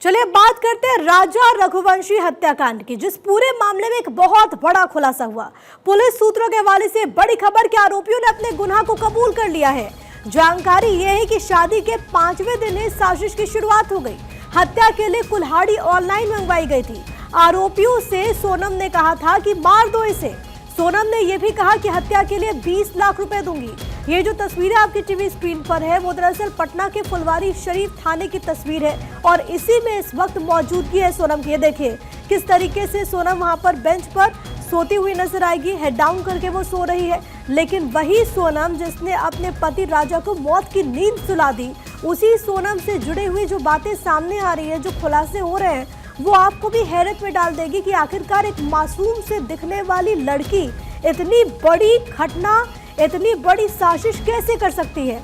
चलिए बात करते हैं राजा रघुवंशी हत्याकांड की, जिस पूरे मामले में एक बहुत बड़ा खुलासा हुआ। पुलिस सूत्रों के हवाले से बड़ी खबर कि आरोपियों ने अपने गुनाह को कबूल कर लिया है। जानकारी यह है कि शादी के 5वें दिन ही साजिश की शुरुआत हो गई। हत्या के लिए कुल्हाड़ी ऑनलाइन मंगवाई गई थी। आरोपियों से सोनम ने कहा था कि मार दो इसे। सोनम ने यह भी कहा कि हत्या के लिए 20 लाख रुपए दूंगी। ये जो तस्वीरें आपकी टीवी स्क्रीन पर है वो दरअसल पटना के फुलवारी शरीफ थाने की तस्वीर है और इसी में इस वक्त मौजूदगी है सोनम की। ये देखिए किस तरीके से सोनम वहां पर बेंच पर सोती हुई नजर आएगी। हेड डाउन करके वो सो रही है, लेकिन वही सोनम जिसने अपने पति राजा को मौत की नींद सुला दी, उसी सोनम से जुड़े हुए जो बातें सामने आ रही है, जो खुलासे हो रहे हैं, वो आपको भी हैरत में डाल देगी कि आखिरकार एक मासूम से दिखने वाली लड़की इतनी बड़ी घटना, इतनी बड़ी साजिश कैसे कर सकती है।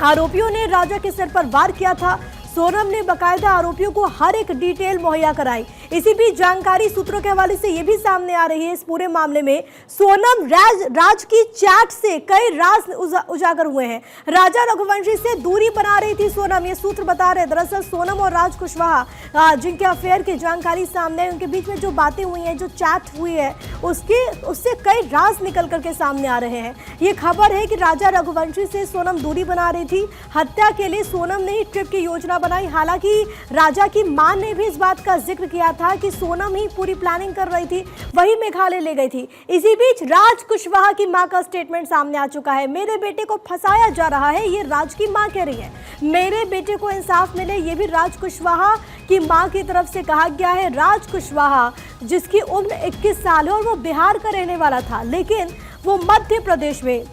आरोपियों ने राजा के सिर पर वार किया था। सोनम ने बकायदा आरोपियों को हर एक डिटेल मुहैया कराई। इसी बीच जानकारी सूत्रों के हवाले से यह भी सामने आ रही है इस पूरे मामले में सोनम राज की चैट से कई राज उजागर हुए हैं। राजा रघुवंशी से दूरी बना रही थी सोनम, ये सूत्र बता रहे हैं। दरअसल सोनम और राज कुशवाहा जिनके अफेयर की जानकारी सामने है, उनके बीच में जो बातें हुई हैं, जो चैट हुई है, उससे कई राज निकल करके सामने आ रहे हैं। ये खबर है कि राजा रघुवंशी से सोनम दूरी बना रही थी। हत्या के लिए सोनम ने ही ट्रिप की योजना बनाई। हालांकि राजा की मां ने भी इस बात का जिक्र किया था कि सोनम ही पूरी प्लानिंग कर रही थी, वही मेघालय ले गई थी। इसी बीच राज कुशवाहा की मां का स्टेटमेंट सामने आ चुका है। मेरे बेटे को फंसाया जा रहा है, ये राज की मां कह रही है। मेरे बेटे को इंसाफ मिले, ये भी राज कुशवाहा की मां की तरफ से कहा गया है। राज कुशवाहा जिसकी उम्र 21 साल है और वो बिहार का रहने वाला था, लेकिन वो मध्य प्रदेश में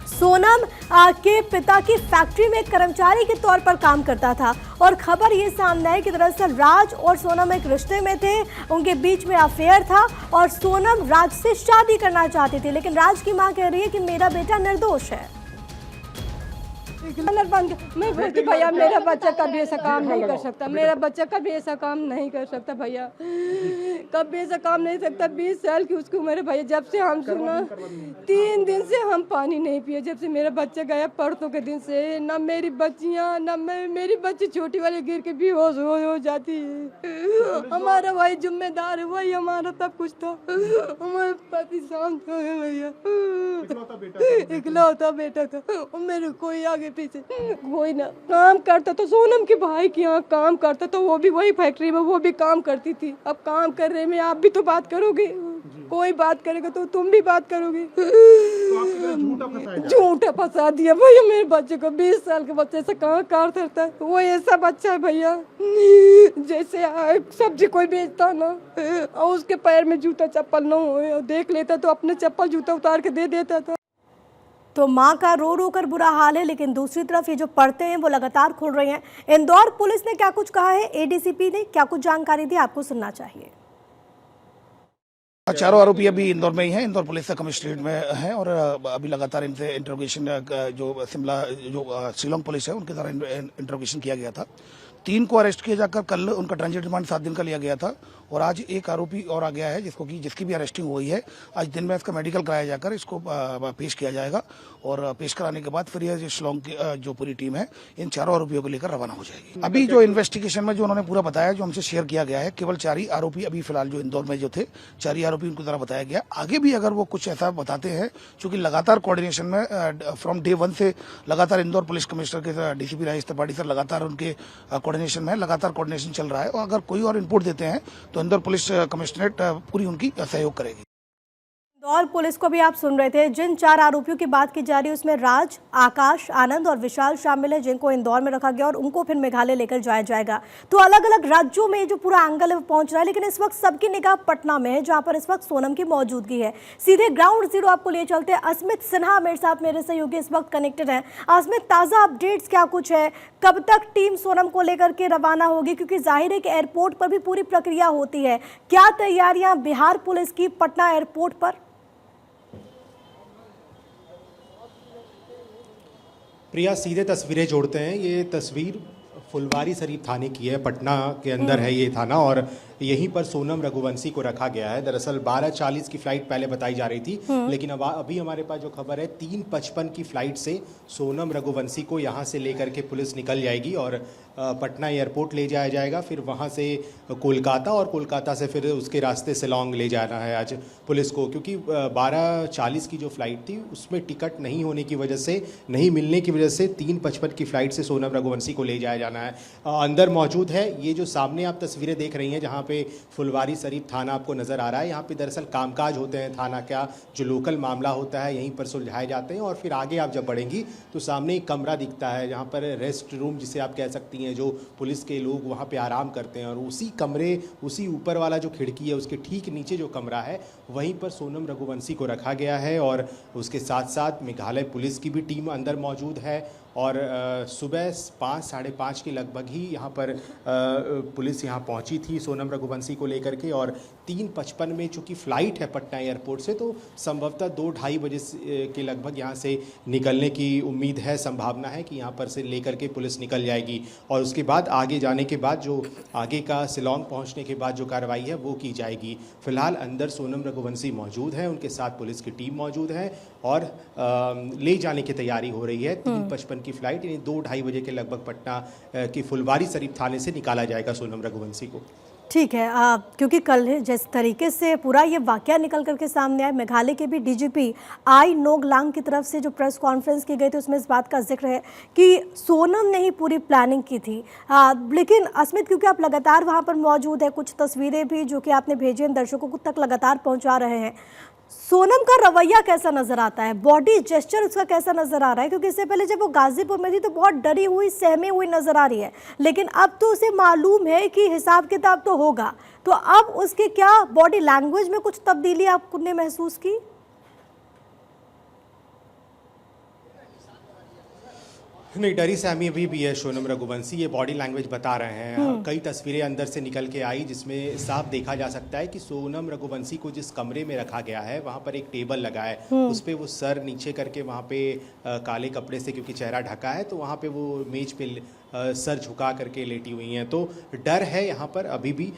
सोनम के पिता की फैक्ट्री में कर्मचारी के तौर पर काम करता था। और खबर ये सामने है कि दरअसल राज और सोनम एक रिश्ते में थे, उनके बीच में अफेयर था और सोनम राज से शादी करना चाहती थी, लेकिन राज की मां कह रही है कि मेरा बेटा निर्दोष है। मैं बोलती भैया मेरा बच्चा कभी ऐसा काम नहीं कर सकता, मेरा बच्चा कभी ऐसा काम नहीं कर सकता भैया, कभी ऐसा काम नहीं सकता। 20 साल की उसकी उम्र है भैया। जब से हम सुना 3 दिन से हम पानी नहीं पिए, जब से मेरा बच्चा गया परसों के दिन से। ना मेरी बच्चियां, ना मेरी बच्ची छोटी वाली गिर के बेहोश हो जाती है। हमारा वही जिम्मेदार है, वही हमारा सब कुछ था। हमारे पति शांत हो गए भैया, इकलौता बेटा था। और मेरे कोई आगे पीछे कोई ना काम करता तो सोनम के भाई के यहाँ काम करता तो वो भी वही फैक्ट्री में वो भी काम करती थी। अब काम कर रहे में आप भी तो बात करोगे, कोई बात करेगा तो तुम भी बात करोगे। झूठा फंसा दिया भैया मेरे बच्चे को। 20 साल के बच्चे से कहाँ कार करता है, वो ऐसा बच्चा है भैया जैसे सब्जी कोई बेचता ना और उसके पैर में जूता चप्पल ना हो, देख लेता तो अपने चप्पल जूता उतार के दे देता था। तो मां का रो रो कर बुरा हाल है, लेकिन दूसरी तरफ ये जो पर्दे हैं वो लगातार खुल रही हैं। इंदौर पुलिस ने क्या कुछ कहा है, एडीसीपी ने क्या कुछ जानकारी दी, आपको सुनना चाहिए। चारों आरोपी अभी इंदौर में ही हैं, इंदौर पुलिस का कमिश्नरेट में हैं और अभी लगातार इनसे इंट्रोगेशन जो शिमला जो शिलोंग पुलिस है उनके द्वारा इंट्रोगेशन किया गया था। 3 को अरेस्ट किया जाकर कल उनका ट्रांजिट रिमांड 7 दिन का लिया गया था और आज एक आरोपी और आ गया है जिसकी भी अरेस्टिंग हुई है। आज दिन में इसका मेडिकल कराया जाकर इसको पेश किया जाएगा और पेश कराने के बाद फिर यह शिलोंग की जो पूरी टीम है इन चारों आरोपियों को लेकर रवाना हो जाएगी। अभी जो इन्वेस्टिगेशन में जो उन्होंने पूरा बताया, जो हमसे शेयर किया गया है, केवल 4 ही आरोपी अभी फिलहाल जो इंदौर में जो थे 4 ही आरोपी उनको द्वारा बताया गया। आगे भी अगर वो कुछ ऐसा बताते हैं, क्योंकि लगातार कोऑर्डिनेशन में फ्रॉम डे 1 से लगातार इंदौर पुलिस कमिश्नर के डीसीपी राजेश त्रिपाठी सर लगातार उनके कोऑर्डिनेशन में लगातार कोऑर्डिनेशन चल रहा है और अगर कोई और इनपुट देते हैं तो इंदौर पुलिस कमिश्नरेट पूरी उनकी सहयोग करेगी। इंदौर पुलिस को भी आप सुन रहे थे। जिन 4 आरोपियों की बात की जा रही है उसमें राज, आकाश, आनंद और विशाल शामिल है, जिनको इंदौर में रखा गया और उनको फिर मेघालय लेकर जाया जाएगा। तो अलग अलग राज्यों में जो पूरा एंगल है वो पहुंच रहा है, लेकिन इस वक्त सबकी निगाह पटना में है, जहां पर इस वक्त सोनम की मौजूदगी है। सीधे ग्राउंड जीरो आपको लिए चलते हैं। अस्मित सिन्हा मेरे साथ, मेरे सहयोगी इस वक्त कनेक्टेड है। अस्मित, ताजा अपडेट्स क्या कुछ है, कब तक टीम सोनम को लेकर के रवाना होगी, क्योंकि जाहिर है कि एयरपोर्ट पर भी पूरी प्रक्रिया होती है। क्या तैयारियां बिहार पुलिस की पटना एयरपोर्ट पर? प्रिया, सीधे तस्वीरें जोड़ते हैं। ये तस्वीर फुलवारी शरीफ थाने की है, पटना के अंदर है ये थाना, और यहीं पर सोनम रघुवंशी को रखा गया है। दरअसल 12:40 की फ़्लाइट पहले बताई जा रही थी, लेकिन अब अभी हमारे पास जो खबर है 3:55 की फ़्लाइट से सोनम रघुवंशी को यहाँ से लेकर के पुलिस निकल जाएगी और पटना एयरपोर्ट ले जाया जाएगा, फिर वहाँ से कोलकाता, और कोलकाता से फिर उसके रास्ते शिलांग ले जाना है आज पुलिस को, क्योंकि 12:40 की जो फ़्लाइट थी उसमें टिकट नहीं होने की वजह से, नहीं मिलने की वजह से 3:55 की फ़्लाइट से सोनम रघुवंशी को ले जाया जाना है। अंदर मौजूद है, ये जो सामने आप तस्वीरें देख रही हैं जहाँ पे फुलवारी शरीफ थाना आपको नज़र आ रहा है, यहाँ पे दरअसल कामकाज होते हैं थाना का, जो लोकल मामला होता है यहीं पर सुलझाए जाते हैं। और फिर आगे आप जब बढ़ेंगी तो सामने एक कमरा दिखता है जहाँ पर रेस्ट रूम जिसे आप कह सकती हैं, जो पुलिस के लोग वहाँ पे आराम करते हैं, और उसी कमरे, उसी ऊपर वाला जो खिड़की है उसके ठीक नीचे जो कमरा है वहीं पर सोनम रघुवंशी को रखा गया है। और उसके साथ साथ मेघालय पुलिस की भी टीम अंदर मौजूद है, और सुबह 5 साढ़े 5 के लगभग ही यहाँ पर पुलिस यहाँ पहुँची थी सोनम रघुवंशी को लेकर के, और 3:55 में चूँकि फ़्लाइट है पटना एयरपोर्ट से, तो संभवतः 2-2:30 बजे के लगभग यहाँ से निकलने की उम्मीद है, संभावना है कि यहाँ पर से लेकर के पुलिस निकल जाएगी। और उसके बाद आगे जाने के बाद जो आगे का शिलांग पहुँचने के बाद जो कार्रवाई है वो की जाएगी। फ़िलहाल अंदर सोनम रघुवंशी मौजूद है, उनके साथ पुलिस की टीम मौजूद है, और ले जाने की तैयारी हो रही है। 3:55 की फ़्लाइट यानी 2-2:30 बजे के लगभग पटना की फुलवारी शरीफ थाने से निकाला जाएगा सोनम रघुवंशी को। ठीक है, क्योंकि कल जिस तरीके से पूरा ये वाकया निकल करके सामने आया, मेघालय के भी डीजीपी आई नोक लांग की तरफ से जो प्रेस कॉन्फ्रेंस की गई थी उसमें इस बात का जिक्र है कि सोनम ने ही पूरी प्लानिंग की थी। लेकिन अस्मित, क्योंकि आप लगातार वहाँ पर मौजूद है, कुछ तस्वीरें भी जो कि आपने भेजी हैं दर्शकों तक लगातार पहुँचा रहे हैं, सोनम का रवैया कैसा नजर आता है, बॉडी जेस्चर उसका कैसा नजर आ रहा है? क्योंकि इससे पहले जब वो गाजीपुर में थी तो बहुत डरी हुई, सहमी हुई नजर आ रही है, लेकिन अब तो उसे मालूम है कि हिसाब किताब तो होगा, तो अब उसके क्या बॉडी लैंग्वेज में कुछ तब्दीली आपने महसूस की? नहीं, डरी सहमी अभी भी है सोनम रघुवंशी, ये बॉडी लैंग्वेज बता रहे हैं। कई तस्वीरें अंदर से निकल के आई जिसमें साफ देखा जा सकता है कि सोनम रघुवंशी को जिस कमरे में रखा गया है वहाँ पर एक टेबल लगा है, उस पर वो सर नीचे करके वहाँ पे काले कपड़े से, क्योंकि चेहरा ढका है, तो वहाँ पे वो मेज पे सर झुका करके लेटी हुई हैं। तो डर है यहाँ पर, अभी भी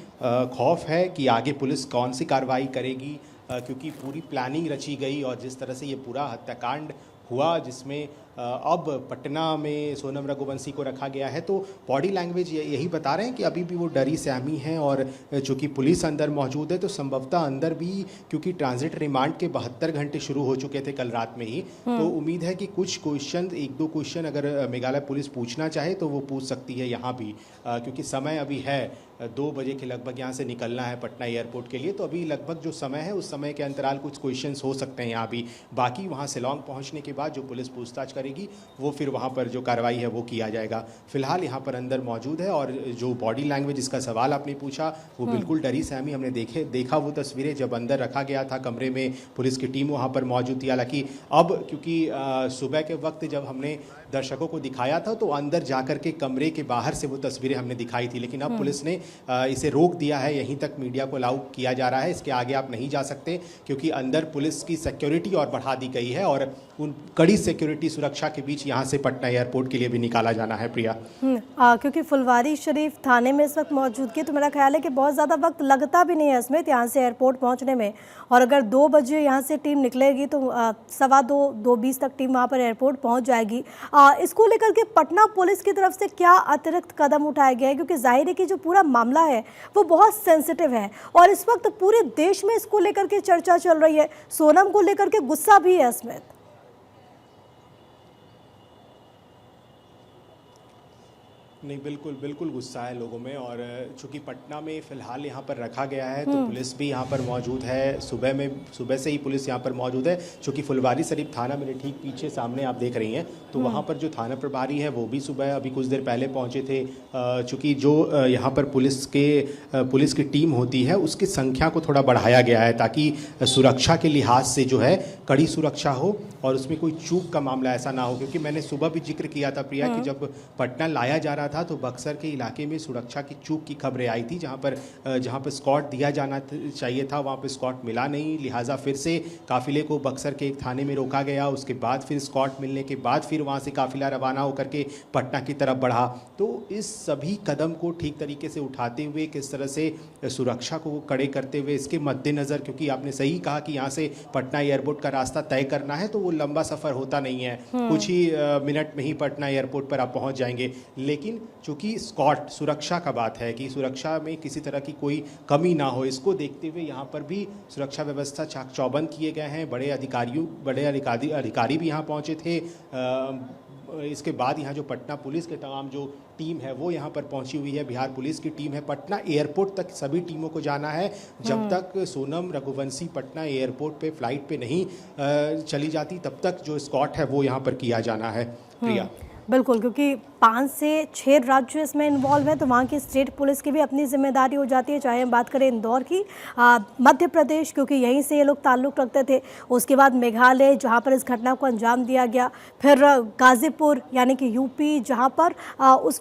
खौफ है कि आगे पुलिस कौन सी कार्रवाई करेगी, क्योंकि पूरी प्लानिंग रची गई, और जिस तरह से ये पूरा हत्याकांड हुआ जिसमें अब पटना में सोनम रघुवंशी को रखा गया है, तो बॉडी लैंग्वेज यही बता रहे हैं कि अभी भी वो डरी सहमी हैं। और चूँकि पुलिस अंदर मौजूद है तो संभवतः अंदर भी, क्योंकि ट्रांजिट रिमांड के 72 घंटे शुरू हो चुके थे कल रात में ही, तो उम्मीद है कि कुछ क्वेश्चन, 1-2 क्वेश्चन अगर मेघालय पुलिस पूछना चाहे तो वो पूछ सकती है यहाँ भी, क्योंकि समय अभी है 2 बजे के लगभग यहाँ से निकलना है पटना एयरपोर्ट के लिए, तो अभी लगभग जो समय है उस समय के अंतराल कुछ क्वेश्चंस हो सकते हैं यहाँ भी। बाकी वहाँ शिलांग पहुँचने के बाद जो पुलिस पूछताछ करेगी वो फिर वहाँ पर जो कार्रवाई है वो किया जाएगा। फिलहाल यहाँ पर अंदर मौजूद है, और जो बॉडी लैंग्वेज जिसका सवाल आपने पूछा वो बिल्कुल डरी सहमी, हमने देखा वो तस्वीरें जब अंदर रखा गया था कमरे में, पुलिस की टीम वहाँ पर मौजूद थी। हालांकि अब क्योंकि सुबह के वक्त जब हमने दर्शकों को दिखाया था तो अंदर जाकर के कमरे के बाहर से वो तस्वीरें हमने दिखाई थी, लेकिन अब पुलिस ने इसे रोक दिया है, यहीं तक मीडिया को अलाउ किया जा रहा है, इसके आगे आप नहीं जा सकते, क्योंकि अंदर पुलिस की सिक्योरिटी और बढ़ा दी गई है, और उन कड़ी सिक्योरिटी सुरक्षा के बीच यहाँ से पटना एयरपोर्ट के लिए भी निकाला जाना है। प्रिया, क्योंकि फुलवारी शरीफ थाने में इस वक्त मौजूदगी, तो मेरा ख्याल है कि बहुत ज़्यादा वक्त लगता भी नहीं है स्मित यहाँ से एयरपोर्ट पहुँचने में, और अगर 2 बजे यहाँ से टीम निकलेगी तो 2:15 तक टीम वहाँ पर एयरपोर्ट पहुँच जाएगी। इसको लेकर के पटना पुलिस की तरफ से क्या अतिरिक्त कदम उठाया गया है? क्योंकि जाहिर है कि जो पूरा मामला है वो बहुत सेंसिटिव है, और इस वक्त पूरे देश में इसको लेकर के चर्चा चल रही है, सोनम को लेकर के गुस्सा भी है स्मित। नहीं, बिल्कुल गुस्सा है लोगों में, और चूंकि पटना में फ़िलहाल यहाँ पर रखा गया है तो पुलिस भी यहाँ पर मौजूद है, सुबह से ही पुलिस यहाँ पर मौजूद है। चूंकि फुलवारी शरीफ थाना मेरे ठीक पीछे सामने आप देख रही हैं, तो वहाँ पर जो थाना प्रभारी है वो भी सुबह अभी कुछ देर पहले पहुँचे थे। चूँकि जो यहाँ पर पुलिस की टीम होती है उसकी संख्या को थोड़ा बढ़ाया गया है, ताकि सुरक्षा के लिहाज से जो है कड़ी सुरक्षा हो और उसमें कोई चूक का मामला ऐसा ना हो। क्योंकि मैंने सुबह भी जिक्र किया था प्रिया कि जब पटना लाया जा रहा था था तो बक्सर के इलाके में सुरक्षा की चूक की खबरें आई थी, जहाँ पर स्कॉट दिया जाना चाहिए था वहाँ पर स्कॉट मिला नहीं, लिहाजा फिर से काफिले को बक्सर के एक थाने में रोका गया। उसके बाद फिर स्कॉट मिलने के बाद फिर वहाँ से काफिला रवाना होकर के पटना की तरफ बढ़ा। तो इस सभी कदम को ठीक तरीके से उठाते हुए, किस तरह से सुरक्षा को कड़े करते हुए, इसके मद्देनज़र, क्योंकि आपने सही कहा कि यहाँ से पटना एयरपोर्ट का रास्ता तय करना है तो वो लंबा सफ़र होता नहीं है, कुछ ही मिनट में ही पटना एयरपोर्ट पर आप पहुँच जाएंगे। लेकिन चूँकि स्कॉट सुरक्षा का बात है कि सुरक्षा में किसी तरह की कोई कमी ना हो, इसको देखते हुए यहाँ पर भी सुरक्षा व्यवस्था चाक चौबंद किए गए हैं। बड़े अधिकारी भी यहाँ पहुँचे थे। इसके बाद यहाँ जो पटना पुलिस के तमाम जो टीम है वो यहाँ पर पहुँची हुई है, बिहार पुलिस की टीम है। पटना एयरपोर्ट तक सभी टीमों को जाना है। जब तक सोनम रघुवंशी पटना एयरपोर्ट पे फ्लाइट पे नहीं चली जाती तब तक जो स्कॉट है वो यहाँ पर किया जाना है। प्रिया, बिल्कुल, क्योंकि 5 से 6 राज्य इसमें इन्वॉल्व हैं तो वहाँ की स्टेट पुलिस की भी अपनी जिम्मेदारी हो जाती है, चाहे हम बात करें इंदौर की, मध्य प्रदेश क्योंकि यहीं से ये लोग ताल्लुक़ रखते थे, उसके बाद मेघालय जहाँ पर इस घटना को अंजाम दिया गया, फिर गाज़ीपुर यानी कि यूपी जहाँ पर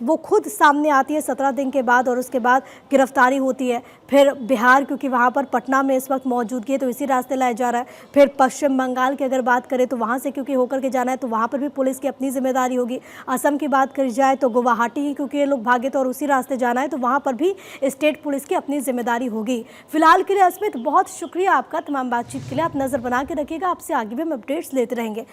वो खुद सामने आती है 17 दिन के बाद और उसके बाद गिरफ्तारी होती है, फिर बिहार क्योंकि वहाँ पर पटना में इस वक्त मौजूदगी है तो इसी रास्ते लाया जा रहा है, फिर पश्चिम बंगाल की अगर बात करें तो वहाँ से क्योंकि होकर के जाना है तो वहाँ पर भी पुलिस की अपनी जिम्मेदारी होगी। असम की बात करी जाए तो गुवाहाटी ही क्योंकि ये लोग भागे तो और उसी रास्ते जाना है तो वहाँ पर भी स्टेट पुलिस की अपनी जिम्मेदारी होगी। फिलहाल के लिए अस्मित बहुत शुक्रिया आपका तमाम बातचीत के लिए। आप नज़र बना के रखिएगा, आपसे आगे भी हम अपडेट्स लेते रहेंगे।